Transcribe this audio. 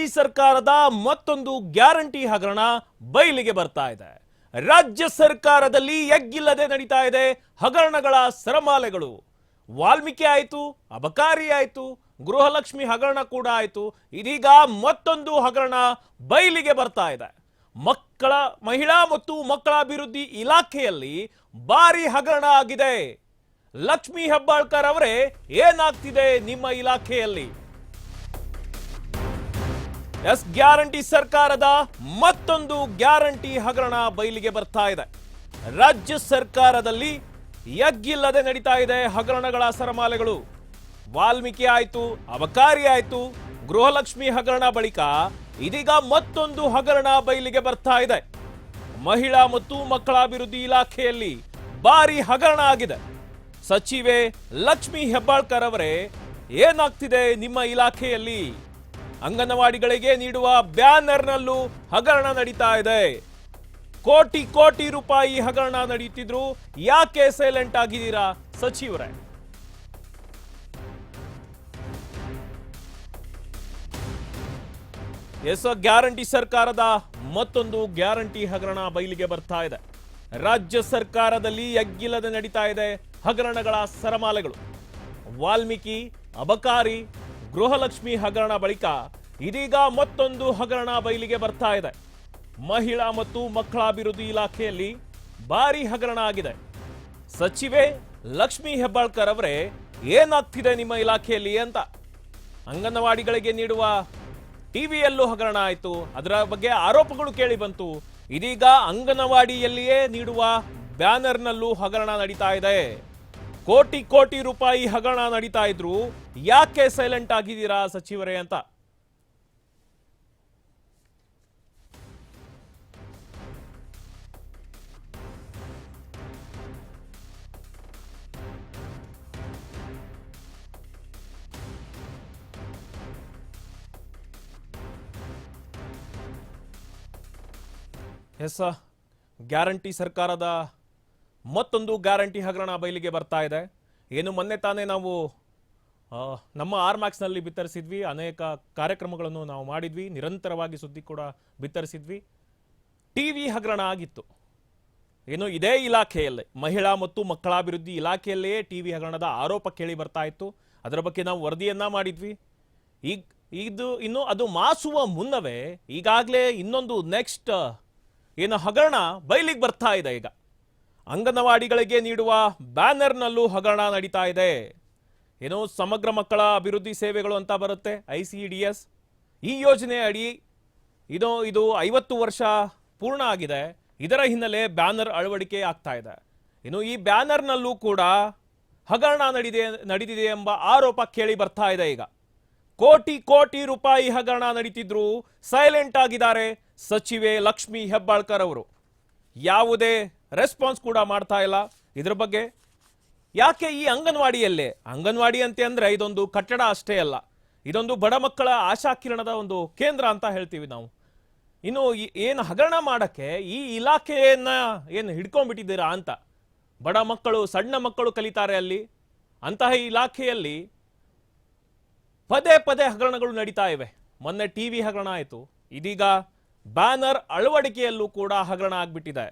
ಮೋದಿ ಸರ್ಕಾರದ ಮತ್ತೊಂದು ಗ್ಯಾರಂಟಿ ಹಗರಣ ಬಯಲಿಗೆ ಬರ್ತಾ ಇದೆ. ರಾಜ್ಯ ಸರ್ಕಾರದಲ್ಲಿ ಎಗ್ಗಿಲ್ಲದೆ ನಡೀತಾ ಇದೆ ಹಗರಣಗಳ ಸರಮಾಲೆಗಳು. ವಾಲ್ಮೀಕಿ ಆಯಿತು, ಅಬಕಾರಿ ಆಯಿತು, ಗೃಹಲಕ್ಷ್ಮಿ ಹಗರಣ ಕೂಡ ಆಯಿತು. ಇದೀಗ ಮತ್ತೊಂದು ಹಗರಣ ಬಯಲಿಗೆ ಬರ್ತಾ ಇದೆ. ಮಹಿಳಾ ಮತ್ತು ಮಕ್ಕಳ ಅಭಿವೃದ್ಧಿ ಇಲಾಖೆಯಲ್ಲಿ ಭಾರಿ ಹಗರಣ ಆಗಿದೆ. ಲಕ್ಷ್ಮಿ ಹೆಬ್ಬಾಳ್ಕರ್ ಅವರೇ, ಏನಾಗ್ತಿದೆ ನಿಮ್ಮ ಇಲಾಖೆಯಲ್ಲಿ? ಎಸ್, ಗ್ಯಾರಂಟಿ ಸರ್ಕಾರದ ಮತ್ತೊಂದು ಗ್ಯಾರಂಟಿ ಹಗರಣ ಬಯಲಿಗೆ ಬರ್ತಾ ಇದೆ. ರಾಜ್ಯ ಸರ್ಕಾರದಲ್ಲಿ ಎಗ್ಗಿಲ್ಲದೆ ನಡೀತಾ ಇದೆ ಹಗರಣಗಳ ಸರಮಾಲೆಗಳು. ವಾಲ್ಮೀಕಿ ಆಯ್ತು, ಅಬಕಾರಿ ಆಯ್ತು, ಗೃಹಲಕ್ಷ್ಮಿ ಹಗರಣ ಬಳಿಕ ಇದೀಗ ಮತ್ತೊಂದು ಹಗರಣ ಬಯಲಿಗೆ ಬರ್ತಾ ಇದೆ. ಮಹಿಳಾ ಮತ್ತು ಮಕ್ಕಳ ಅಭಿವೃದ್ಧಿ ಇಲಾಖೆಯಲ್ಲಿ ಭಾರಿ ಹಗರಣ ಆಗಿದೆ. ಸಚಿವೆ ಲಕ್ಷ್ಮಿ ಹೆಬ್ಬಾಳ್ಕರ್ ಅವರೇ, ಏನಾಗ್ತಿದೆ ನಿಮ್ಮ ಇಲಾಖೆಯಲ್ಲಿ? ಅಂಗನವಾಡಿಗಳಿಗೆ ನೀಡುವ ಬ್ಯಾನರ್ನಲ್ಲೂ ಹಗರಣ ನಡೀತಾ ಇದೆ. ಕೋಟಿ ಕೋಟಿ ರೂಪಾಯಿ ಹಗರಣ ನಡೀತಿದ್ರು. ಯಾಕೆ ಸೈಲೆಂಟ್ ಆಗಿದ್ದೀರಾ ಸಚಿವರೇ? ಎಸ್, ಗ್ಯಾರಂಟಿ ಸರ್ಕಾರದ ಮತ್ತೊಂದು ಗ್ಯಾರಂಟಿ ಹಗರಣ ಬಯಲಿಗೆ ಬರ್ತಾ ಇದೆ. ರಾಜ್ಯ ಸರ್ಕಾರದಲ್ಲಿ ಎಗ್ಗಿಲ್ಲದೆ ನಡೀತಾ ಇದೆ ಹಗರಣಗಳ ಸರಮಾಲೆಗಳು. ವಾಲ್ಮೀಕಿ, ಅಬಕಾರಿ, ಗೃಹಲಕ್ಷ್ಮಿ ಹಗರಣ ಬಳಿಕ ಇದೀಗ ಮತ್ತೊಂದು ಹಗರಣ ಬಯಲಿಗೆ ಬರ್ತಾ ಇದೆ. ಮಹಿಳಾ ಮತ್ತು ಮಕ್ಕಳ ಅಭಿವೃದ್ಧಿ ಇಲಾಖೆಯಲ್ಲಿ ಭಾರಿ ಹಗರಣ ಆಗಿದೆ. ಸಚಿವೆ ಲಕ್ಷ್ಮಿ ಹೆಬ್ಬಾಳ್ಕರ್ ಅವರೇ, ಏನಾಗ್ತಿದೆ ನಿಮ್ಮ ಇಲಾಖೆಯಲ್ಲಿ ಅಂತ? ಅಂಗನವಾಡಿಗಳಿಗೆ ನೀಡುವ ಟಿವಿಯಲ್ಲೂ ಹಗರಣ ಆಯಿತು, ಅದರ ಬಗ್ಗೆ ಆರೋಪಗಳು ಕೇಳಿ ಬಂತು. ಇದೀಗ ಅಂಗನವಾಡಿಯಲ್ಲಿಯೇ ನೀಡುವ ಬ್ಯಾನರ್ನಲ್ಲೂ ಹಗರಣ ನಡೀತಾ ಇದೆ. ಕೋಟಿ ಕೋಟಿ ರೂಪಾಯಿ ಹಗರಣ ನಡೀತಾ ಇದ್ರು. ಯಾಕೆ ಸೈಲೆಂಟ್ ಆಗಿದ್ದೀರಾ ಸಚಿವರೇ ಅಂತ? ಎಸ್, ಗ್ಯಾರಂಟಿ ಸರ್ಕಾರದ ಮತ್ತೊಂದು ಗ್ಯಾರಂಟಿ ಹಗರಣ ಬಯಲಿಗೆ ಬರ್ತಾ ಇದೆ. ಏನು ಮೊನ್ನೆ ತಾನೇ ನಾವು ನಮ್ಮ ಆರ್ಮ್ಯಾಕ್ಸ್ನಲ್ಲಿ ಬಿತ್ತರಿಸಿದ್ವಿ, ಅನೇಕ ಕಾರ್ಯಕ್ರಮಗಳನ್ನು ನಾವು ಮಾಡಿದ್ವಿ, ನಿರಂತರವಾಗಿ ಸುದ್ದಿ ಕೂಡ ಬಿತ್ತರಿಸಿದ್ವಿ. ಟಿವಿ ಹಗರಣ ಆಗಿತ್ತು. ಏನು ಇದೇ ಇಲಾಖೆಯಲ್ಲೇ, ಮಹಿಳಾ ಮತ್ತು ಮಕ್ಕಳಾಭಿವೃದ್ಧಿ ಇಲಾಖೆಯಲ್ಲೇ ಟಿವಿ ಹಗರಣದ ಆರೋಪ ಕೇಳಿ ಬರ್ತಾ ಇತ್ತು. ಅದರ ಬಗ್ಗೆ ನಾವು ವರದಿಯನ್ನ ಮಾಡಿದ್ವಿ. ಇನ್ನು ಅದು ಮಾಸುವ ಮುನ್ನವೇ ಈಗಾಗಲೇ ಇನ್ನೊಂದು ನೆಕ್ಸ್ಟ್ ಏನು ಹಗರಣ ಬಯಲಿಗೆ ಬರ್ತಾ ಇದೆ. ಈಗ ಅಂಗನವಾಡಿಗಳಿಗೆ ನೀಡುವ ಬ್ಯಾನರ್ನಲ್ಲೂ ಹಗರಣ ನಡೀತಾ ಇದೆ. ಏನು ಸಮಗ್ರ ಮಕ್ಕಳ ಅಭಿವೃದ್ಧಿ ಸೇವೆಗಳು ಅಂತ ಬರುತ್ತೆ, ICDS. ಈ ಯೋಜನೆ ಅಡಿ ಇದು 50 ವರ್ಷ ಪೂರ್ಣ ಆಗಿದೆ. ಇದರ ಹಿನ್ನೆಲೆ ಬ್ಯಾನರ್ ಅಳವಡಿಕೆ ಆಗ್ತಾ ಇದೆ. ಇನ್ನು ಈ ಬ್ಯಾನರ್ನಲ್ಲೂ ಕೂಡ ಹಗರಣ ನಡೆದಿದೆ ಎಂಬ ಆರೋಪ ಕೇಳಿ ಬರ್ತಾ ಇದೆ. ಈಗ ಕೋಟಿ ಕೋಟಿ ರೂಪಾಯಿ ಹಗರಣ ನಡೀತಿದ್ರು. ಸೈಲೆಂಟ್ ಆಗಿದ್ದಾರೆ ಸಚಿವೆ ಲಕ್ಷ್ಮಿ ಹೆಬ್ಬಾಳ್ಕರ್ ಅವರು. ಯಾವುದೇ ರೆಸ್ಪಾನ್ಸ್ ಕೂಡ ಮಾಡ್ತಾ ಇಲ್ಲ ಇದ್ರ ಬಗ್ಗೆ. ಯಾಕೆ ಈ ಅಂಗನವಾಡಿ ಅಂದ್ರೆ ಇದೊಂದು ಕಟ್ಟಡ ಅಷ್ಟೇ ಅಲ್ಲ, ಇದೊಂದು ಬಡ ಮಕ್ಕಳ ಆಶಾಕಿರಣದ ಒಂದು ಕೇಂದ್ರ ಅಂತ ಹೇಳ್ತೀವಿ ನಾವು. ಇನ್ನು ಏನು ಹಗರಣ ಮಾಡಕ್ಕೆ ಈ ಇಲಾಖೆಯನ್ನ ಏನು ಹಿಡ್ಕೊಂಡ್ಬಿಟ್ಟಿದ್ದೀರಾ ಅಂತ. ಬಡ ಮಕ್ಕಳು, ಸಣ್ಣ ಮಕ್ಕಳು ಕಲಿತಾರೆ ಅಲ್ಲಿ. ಅಂತಹ ಇಲಾಖೆಯಲ್ಲಿ ಪದೇ ಪದೇ ಹಗರಣಗಳು ನಡೀತಾ ಇವೆ. ಮೊನ್ನೆ ಟಿವಿ ಹಗರಣ ಆಯಿತು, ಇದೀಗ ಬ್ಯಾನರ್ ಅಳವಡಿಕೆಯಲ್ಲೂ ಕೂಡ ಹಗರಣ ಆಗ್ಬಿಟ್ಟಿದೆ.